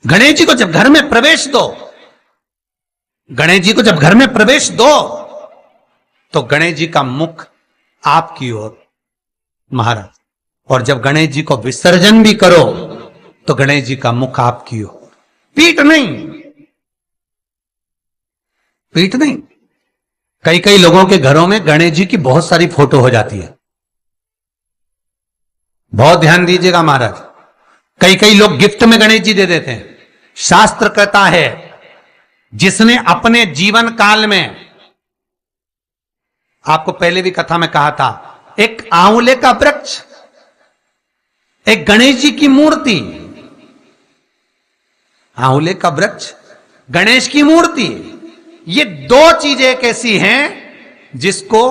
गणेश जी को जब घर में प्रवेश दो, गणेश जी को जब घर में प्रवेश दो तो गणेश जी का मुख आपकी ओर महाराज, और जब गणेश जी को विसर्जन भी करो तो गणेश जी का मुख आपकी ओर, पीठ नहीं, पीठ नहीं। कई कई लोगों के घरों में गणेश जी की बहुत सारी फोटो हो जाती है, बहुत ध्यान दीजिएगा महाराज। कई कई लोग गिफ्ट में गणेश जी दे देते हैं। शास्त्र कहता है जिसने अपने जीवन काल में, आपको पहले भी कथा में कहा था, एक आंवले का वृक्ष, एक गणेश जी की मूर्ति, आंवले का वृक्ष, गणेश की मूर्ति, ये दो चीजें एक ऐसी हैं जिसको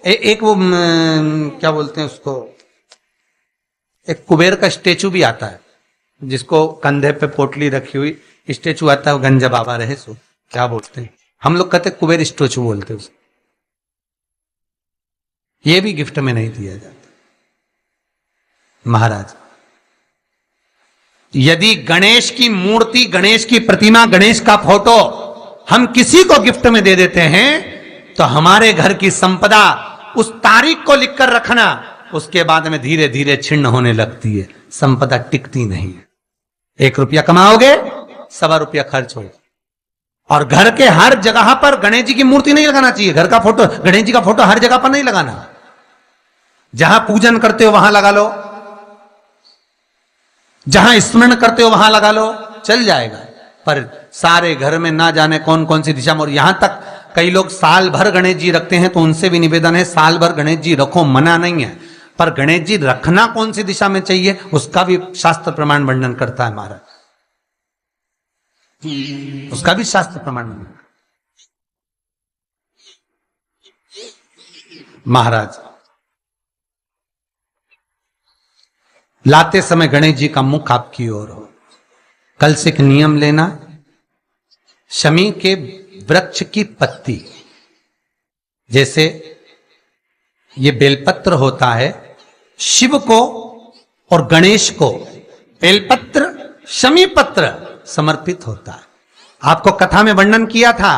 एक वो क्या बोलते हैं उसको, एक कुबेर का स्टेचू भी आता है जिसको कंधे पे पोटली रखी हुई स्टेचू आता है, वो गंजा बाबा रहे सो क्या बोलते हैं, हम लोग कहते कुबेर स्टेचू बोलते हैं उसको। ये भी गिफ्ट में नहीं दिया जाता महाराज। यदि गणेश की मूर्ति, गणेश की प्रतिमा, गणेश का फोटो हम किसी को गिफ्ट में दे देते हैं तो हमारे घर की संपदा उस तारीख को लिखकर रखना, उसके बाद में धीरे धीरे छिन्न होने लगती है, संपदा टिकती नहीं है। 1 रुपया कमाओगे, 1.25 रुपया खर्च होगा। और घर के हर जगह पर गणेश जी की मूर्ति नहीं लगाना चाहिए, घर का फोटो, गणेश जी का फोटो हर जगह पर नहीं लगाना। जहां पूजन करते हो वहां लगा लो, जहां स्मरण करते हो वहां लगा लो, चल जाएगा। पर सारे घर में ना जाने कौन कौन सी दिशा में, और यहां तक कई लोग साल भर गणेश जी रखते हैं, तो उनसे भी निवेदन है साल भर गणेश जी रखो, मना नहीं है, पर गणेश जी रखना कौन सी दिशा में चाहिए उसका भी शास्त्र प्रमाण वर्णन करता है महाराज, उसका भी शास्त्र प्रमाण वर्णन महाराज। लाते समय गणेश जी का मुख आपकी ओर हो। कल से एक नियम लेना, शमी के वृक्ष की पत्ती, जैसे ये बेलपत्र होता है, शिव को और गणेश को बेलपत्र, शमी पत्र समर्पित होता है। आपको कथा में वर्णन किया था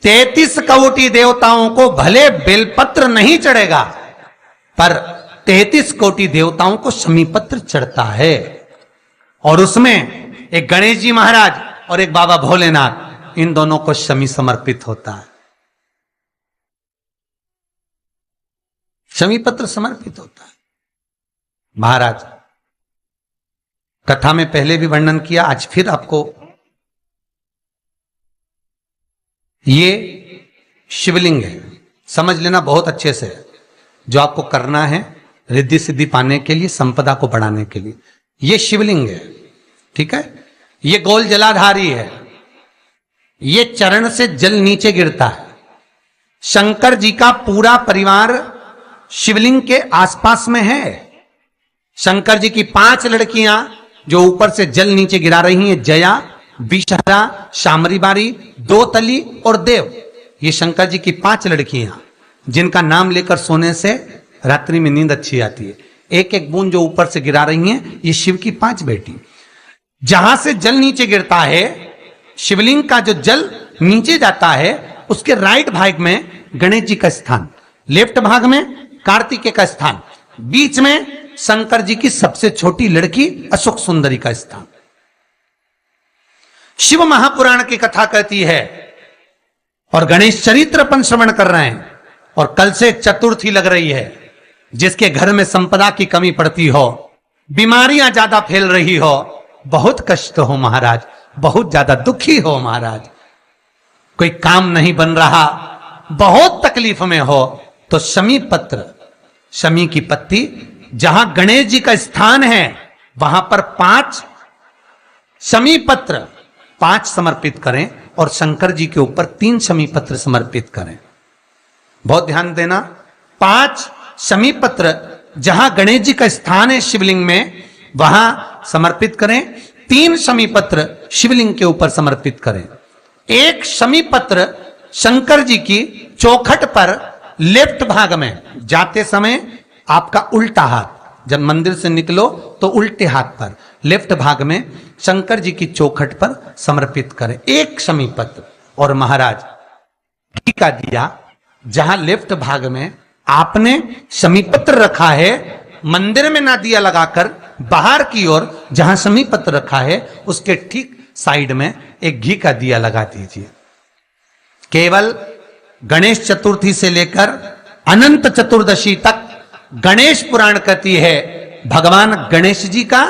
33 कोटि देवताओं को भले बेलपत्र नहीं चढ़ेगा, पर 33 कोटि देवताओं को शमी पत्र चढ़ता है। और उसमें एक गणेश जी महाराज और एक बाबा भोलेनाथ, इन दोनों को शमी समर्पित होता है, शमी पत्र समर्पित होता है महाराज। कथा में पहले भी वर्णन किया, आज फिर आपको, ये शिवलिंग है, समझ लेना बहुत अच्छे से। जो आपको करना है रिद्धि सिद्धि पाने के लिए, संपदा को बढ़ाने के लिए, ये शिवलिंग है, ठीक है। ये गोल जलाधारी है, ये चरण से जल नीचे गिरता है। शंकर जी का पूरा परिवार शिवलिंग के आसपास में है। शंकर जी की 5 लड़कियां जो ऊपर से जल नीचे गिरा रही हैं, जया, विषहरा, शामरीबारी, दोतली और देव, ये शंकर जी की 5 लड़कियां जिनका नाम लेकर सोने से रात्रि में नींद अच्छी आती है। एक एक बूंद जो ऊपर से गिरा रही हैं, ये शिव की 5 बेटी। जहां से जल नीचे गिरता है, शिवलिंग का जो जल नीचे जाता है, उसके राइट भाग में गणेश जी का स्थान, लेफ्ट भाग में कार्तिकेय का स्थान, बीच में शंकर जी की सबसे छोटी लड़की अशोक सुंदरी का स्थान। शिव महापुराण की कथा कहती है, और गणेश चरित्र अपन श्रवण कर रहे हैं, और कल से चतुर्थी लग रही है। जिसके घर में संपदा की कमी पड़ती हो, बीमारियां ज्यादा फैल रही हो, बहुत कष्ट हो महाराज, बहुत ज्यादा दुखी हो महाराज, कोई काम नहीं बन रहा, बहुत तकलीफ में हो, तो शमी पत्र, शमी की पत्ती, जहां गणेश जी का स्थान है वहां पर 5 शमी पत्र 5 समर्पित करें, और शंकर जी के ऊपर 3 शमी पत्र समर्पित करें। बहुत ध्यान देना, 5 शमी पत्र जहां गणेश जी का स्थान है शिवलिंग में, वहां समर्पित करें। 3 शमी पत्र शिवलिंग के ऊपर समर्पित करें। 1 शमी पत्र शंकर जी की चौखट पर लेफ्ट भाग में, जाते समय आपका उल्टा हाथ, जब मंदिर से निकलो तो उल्टे हाथ पर, लेफ्ट भाग में शंकर जी की चौखट पर समर्पित करें, एक शमी पत्र। और महाराज घी का दिया जहां लेफ्ट भाग में आपने शमी पत्र रखा है, मंदिर में ना दिया लगाकर बाहर की ओर जहां शमी पत्र रखा है उसके ठीक साइड में एक घी का दिया लगा दीजिए। केवल गणेश चतुर्थी से लेकर अनंत चतुर्दशी तक गणेश पुराण कहती है भगवान गणेश जी का,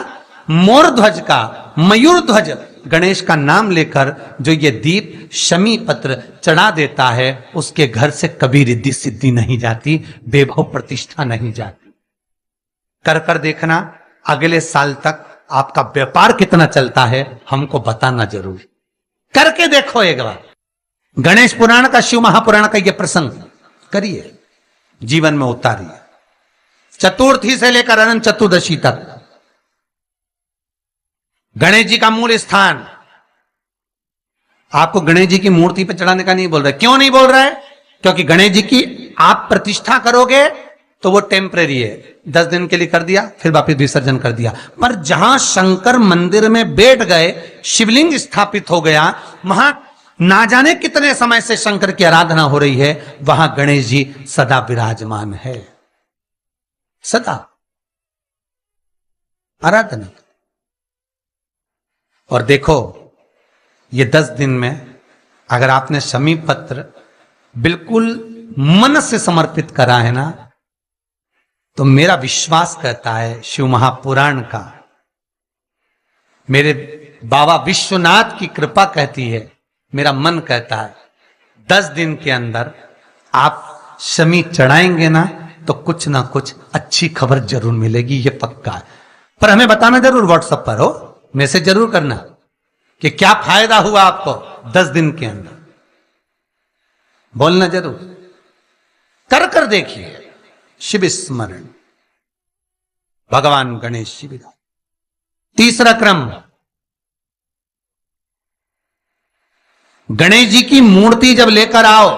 मोर ध्वज का, मयूर ध्वज गणेश का नाम लेकर जो ये दीप शमी पत्र चढ़ा देता है उसके घर से कभी रिद्धि सिद्धि नहीं जाती, वैभव प्रतिष्ठा नहीं जाती। कर कर देखना, अगले साल तक आपका व्यापार कितना चलता है हमको बताना जरूर, करके देखो एक बार। गणेश पुराण का, शिव महापुराण का यह प्रसंग करिए, जीवन में उतारिए, चतुर्थी से लेकर अनंत चतुर्दशी तक। गणेश जी का मूल स्थान आपको गणेश जी की मूर्ति पर चढ़ाने का नहीं बोल रहा है। क्यों नहीं बोल रहा है? क्योंकि गणेश जी की आप प्रतिष्ठा करोगे तो वो टेम्परेरी है, 10 दिन के लिए कर दिया फिर वापस विसर्जन कर दिया। पर जहां शंकर मंदिर में बैठ गए, शिवलिंग स्थापित हो गया, वहां ना जाने कितने समय से शंकर की आराधना हो रही है, वहां गणेश जी सदा विराजमान है, सदा आराधना। और देखो ये 10 दिन में अगर आपने शमी पत्र बिल्कुल मन से समर्पित करा है ना, तो मेरा विश्वास कहता है शिव महापुराण का, मेरे बाबा विश्वनाथ की कृपा कहती है, मेरा मन कहता है 10 दिन के अंदर आप शमी चढ़ाएंगे ना तो कुछ ना कुछ अच्छी खबर जरूर मिलेगी, ये पक्का है। पर हमें बताना जरूर, व्हाट्सएप पर हो, मैसेज जरूर करना कि क्या फायदा हुआ आपको 10 दिन के अंदर, बोलना जरूर, कर कर देखिए। शिव स्मरण, भगवान गणेश जी विदा। तीसरा क्रम, गणेश जी की मूर्ति जब लेकर आओ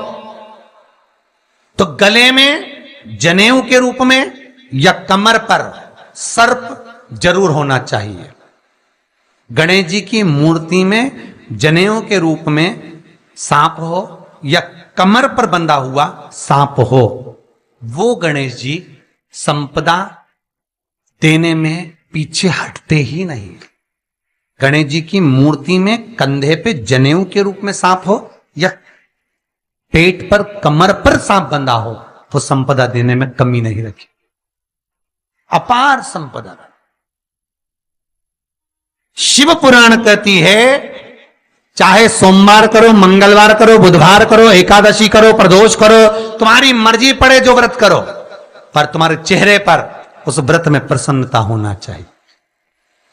तो गले में जनेऊ के रूप में या कमर पर सर्प जरूर होना चाहिए। गणेश जी की मूर्ति में जनेऊ के रूप में सांप हो या कमर पर बंधा हुआ सांप हो, वो गणेश जी संपदा देने में पीछे हटते ही नहीं। गणेश जी की मूर्ति में कंधे पे जनेऊ के रूप में सांप हो या पेट पर, कमर पर सांप बंधा हो, वो संपदा देने में कमी नहीं रखी, अपार संपदा। शिव पुराण कहती है चाहे सोमवार करो, मंगलवार करो, बुधवार करो, एकादशी करो, प्रदोष करो, तुम्हारी मर्जी पड़े जो व्रत करो, पर तुम्हारे चेहरे पर उस व्रत में प्रसन्नता होना चाहिए।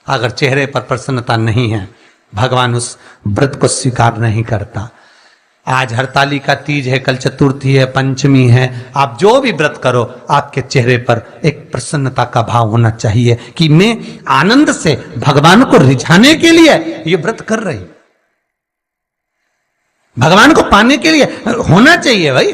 अगर चेहरे पर प्रसन्नता नहीं है, भगवान उस व्रत को स्वीकार नहीं करता। आज हरतालिका तीज है, कल चतुर्थी है, पंचमी है, आप जो भी व्रत करो आपके चेहरे पर एक प्रसन्नता का भाव होना चाहिए कि मैं आनंद से भगवान को रिझाने के लिए ये व्रत कर रही, भगवान को पाने के लिए होना चाहिए भाई।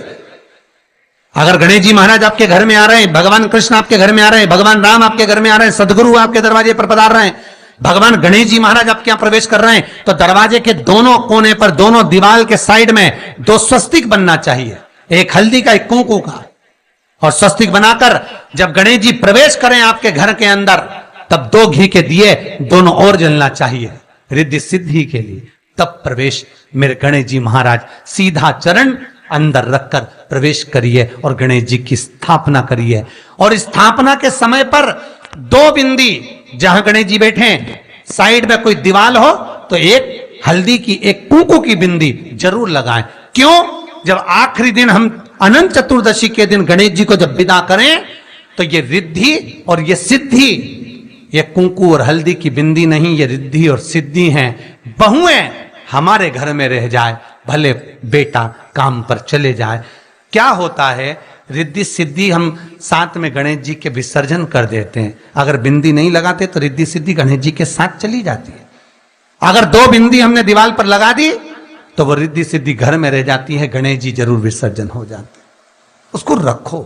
अगर गणेश जी महाराज आपके घर में आ रहे हैं, भगवान कृष्ण आपके घर में आ रहे हैं, भगवान राम आपके घर में आ रहे हैं, सदगुरु आपके दरवाजे पर पधार रहे हैं, भगवान गणेश जी महाराज आपके यहां प्रवेश कर रहे हैं, तो दरवाजे के दोनों कोने पर, दोनों दीवार के साइड में 2 स्वस्तिक बनना चाहिए, एक हल्दी का, एक कुंकू का। और स्वस्तिक बनाकर जब गणेश जी प्रवेश करें आपके घर के अंदर, तब 2 घी के दिए दोनों ओर जलना चाहिए रिद्धि सिद्धि के लिए। तब प्रवेश मेरे गणेश जी महाराज, सीधा चरण अंदर रखकर प्रवेश करिए और गणेश जी की स्थापना करिए। और स्थापना के समय पर 2 बिंदी, जहां गणेश जी बैठे साइड में कोई दीवार हो तो एक हल्दी की, एक कुंकू की बिंदी जरूर लगाएं। क्यों? जब आखिरी दिन हम अनंत चतुर्दशी के दिन गणेश जी को जब विदा करें तो ये रिद्धि और ये सिद्धि, ये कुंकू और हल्दी की बिंदी नहीं, ये रिद्धि और सिद्धि हैं। बहुएं हमारे घर में रह जाए, भले बेटा काम पर चले जाए। क्या होता है, रिद्धि सिद्धि हम साथ में गणेश जी के विसर्जन कर देते हैं। अगर बिंदी नहीं लगाते तो रिद्धि सिद्धि गणेश जी के साथ चली जाती है। अगर 2 बिंदी हमने दीवार पर लगा दी तो वो रिद्धि सिद्धि घर में रह जाती है, गणेश जी जरूर विसर्जन हो जाते हैं। उसको रखो।